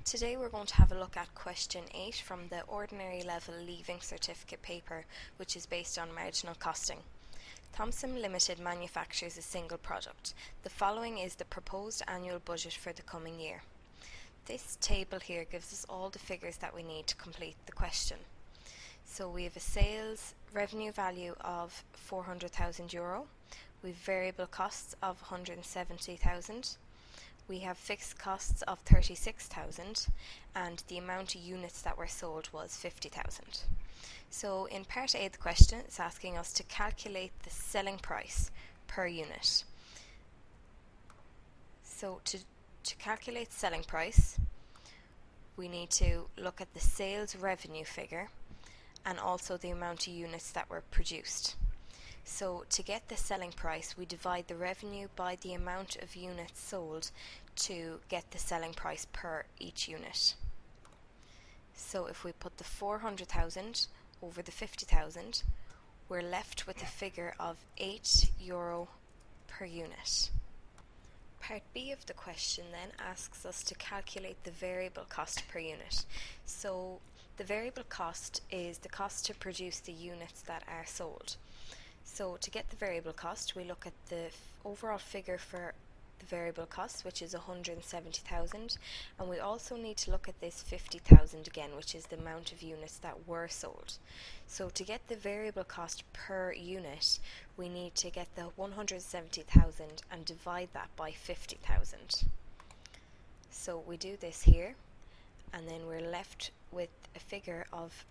Today we're going to have a look at question 8 from the ordinary level leaving certificate paper, which is based on marginal costing. Thomson Limited manufactures a single product. The following is the proposed annual budget for the coming year. This table here gives us all the figures that we need to complete the question. So we have a sales revenue value of €400,000, we have variable costs of 170,000, we have fixed costs of 36,000, and the amount of units that were sold was 50,000. So in part A of the question, it's asking us to calculate the selling price per unit. So to calculate selling price, we need to look at the sales revenue figure and also the amount of units that were produced. So to get the selling price, we divide the revenue by the amount of units sold to get the selling price per each unit. So if we put the 400,000 over the 50,000, we're left with a figure of €8 per unit. Part B of the question then asks us to calculate the variable cost per unit. So the variable cost is the cost to produce the units that are sold. So to get the variable cost, we look at the overall figure for the variable cost, which is 170,000, and we also need to look at this 50,000 again, which is the amount of units that were sold. So to get the variable cost per unit, we need to get the 170,000 and divide that by 50,000. So we do this here, and then we're left with a figure of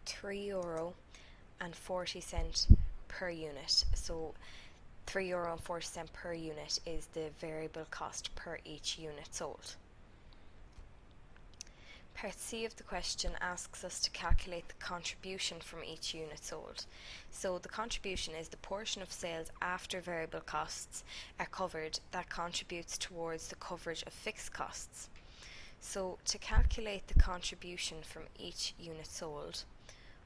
€3.40 per unit. So €3.40 per unit is the variable cost per each unit sold. Part C of the question asks us to calculate the contribution from each unit sold. So the contribution is the portion of sales after variable costs are covered that contributes towards the coverage of fixed costs. So to calculate the contribution from each unit sold,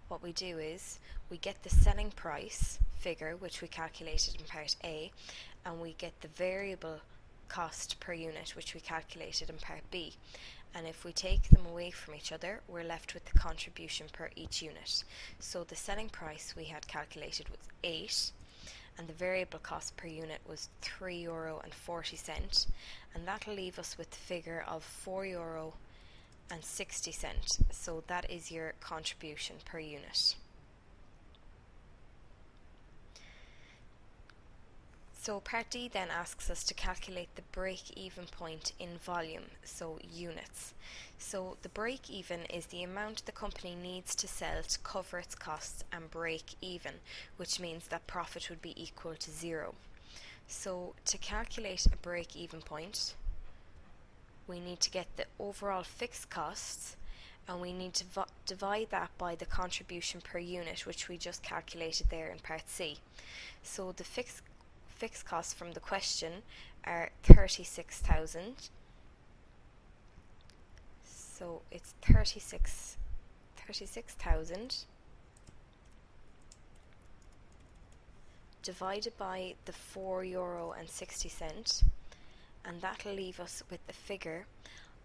what we do is we get the selling price figure, which we calculated in part A, and we get the variable cost per unit, which we calculated in part B. And if we take them away from each other, we're left with the contribution per each unit. So the selling price we had calculated was 8, and the variable cost per unit was €3.40, and that'll leave us with the figure of €4.60. So that is your contribution per unit. So part D then asks us to calculate the break-even point in volume, so units. So the break-even is the amount the company needs to sell to cover its costs and break even, which means that profit would be equal to 0. So to calculate a break-even point, we need to get the overall fixed costs, and we need to divide that by the contribution per unit, which we just calculated there in part C. So the fixed costs from the question are 36,000. So it's 36,000 divided by the €4.60, and that'll leave us with the figure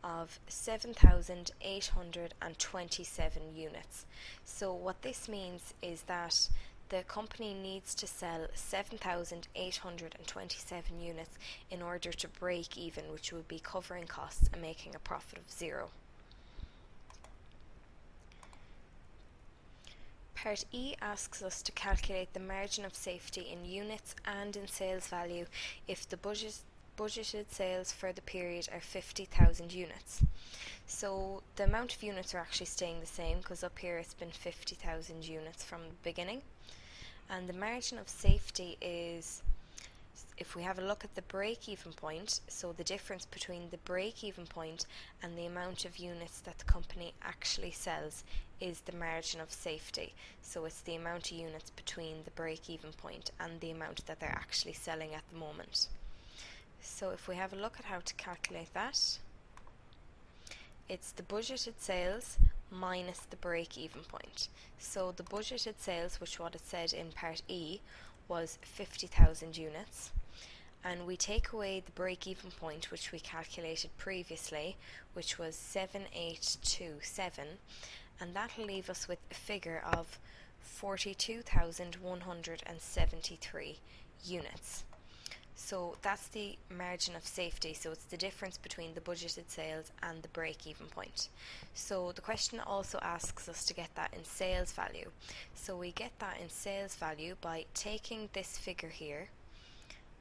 of 7,827 units. So what this means is that the company needs to sell 7,827 units in order to break even, which would be covering costs and making a profit of 0. Part E asks us to calculate the margin of safety in units and in sales value if the budgeted sales for the period are 50,000 units. So the amount of units are actually staying the same, because up here it's been 50,000 units from the beginning. And the margin of safety is, if we have a look at the break-even point, so the difference between the break-even point and the amount of units that the company actually sells is the margin of safety. So it's the amount of units between the break-even point and the amount that they're actually selling at the moment. So if we have a look at how to calculate that, it's the budgeted sales minus the break-even point. So the budgeted sales, which what it said in part E, was 50,000 units, and we take away the break-even point which we calculated previously, which was 7827, and that'll leave us with a figure of 42,173 units. So that's the margin of safety, so it's the difference between the budgeted sales and the break-even point. So the question also asks us to get that in sales value. So we get that in sales value by taking this figure here.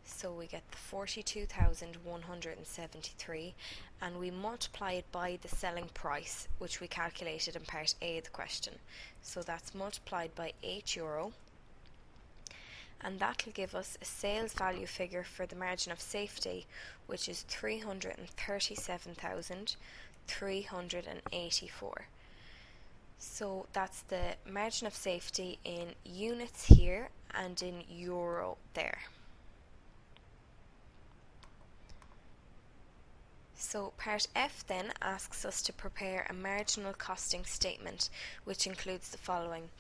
So we get the 42,173, and we multiply it by the selling price, which we calculated in part A of the question. So that's multiplied by €8, and that'll give us a sales value figure for the margin of safety, which is 337,384. So that's the margin of safety in units here and in euro there. So part F then asks us to prepare a marginal costing statement, which includes the following: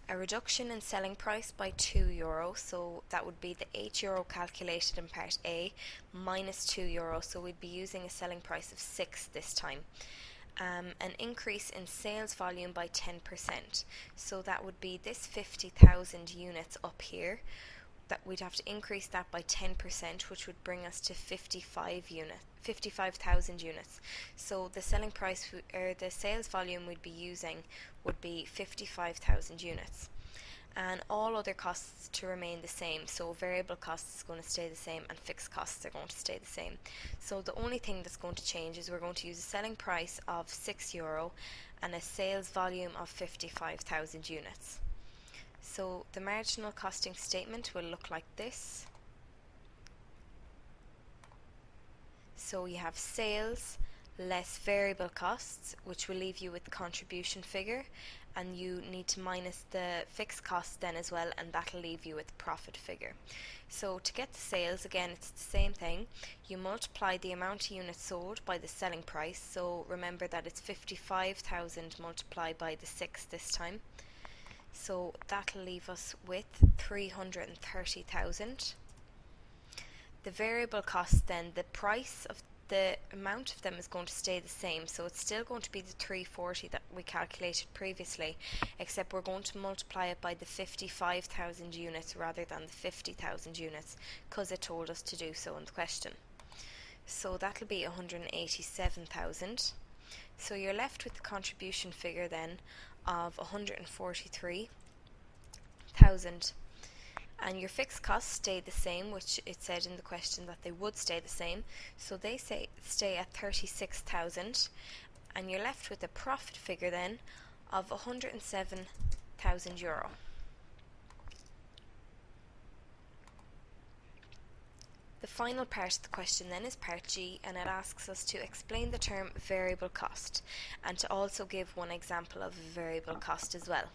a reduction in selling price by €2, so that would be the €8 calculated in part A minus €2, so we'd be using a selling price of 6 this time. An increase in sales volume by 10%, so that would be this 50,000 units up here, that we'd have to increase that by 10%, which would bring us to 55,000 units. So the selling price, or the sales volume we'd be using, would be 55,000 units. And all other costs to remain the same, so variable costs is going to stay the same and fixed costs are going to stay the same. So the only thing that's going to change is we're going to use a selling price of €6 and a sales volume of 55,000 units. So the marginal costing statement will look like this. So you have sales less variable costs, which will leave you with the contribution figure, and you need to minus the fixed costs then as well, and that'll leave you with the profit figure. So to get the sales, again, it's the same thing. You multiply the amount of units sold by the selling price, so remember that it's 55,000 multiplied by the 6 this time. So that'll leave us with 330,000. The variable costs then, the price of the amount of them is going to stay the same, so it's still going to be the 340 that we calculated previously, except we're going to multiply it by the 55,000 units rather than the 50,000 units, because it told us to do so in the question. So that'll be 187,000. So you're left with the contribution figure then of 143,000. And your fixed costs stay the same, which it said in the question that they would stay the same, so they stay at 36,000, and you're left with a profit figure then of €107,000. The final part of the question then is part G, and it asks us to explain the term variable cost and to also give one example of a variable cost as well.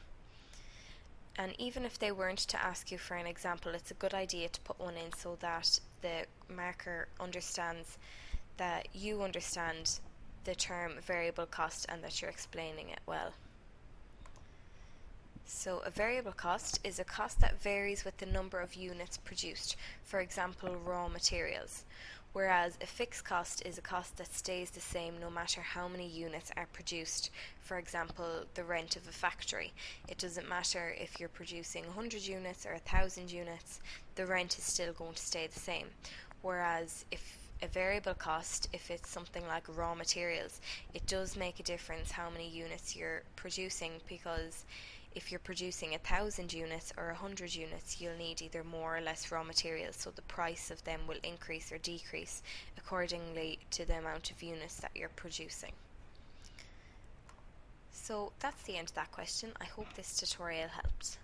And even if they weren't to ask you for an example, it's a good idea to put one in so that the marker understands that you understand the term variable cost and that you're explaining it well. So a variable cost is a cost that varies with the number of units produced, for example raw materials, whereas a fixed cost is a cost that stays the same no matter how many units are produced. For example, the rent of a factory. It doesn't matter if you're producing 100 units or 1,000 units, the rent is still going to stay the same. Whereas if a variable cost, if it's something like raw materials, it does make a difference how many units you're producing, because if you're producing 1,000 units or 100 units, you'll need either more or less raw materials, so the price of them will increase or decrease accordingly to the amount of units that you're producing. So that's the end of that question. I hope this tutorial helped.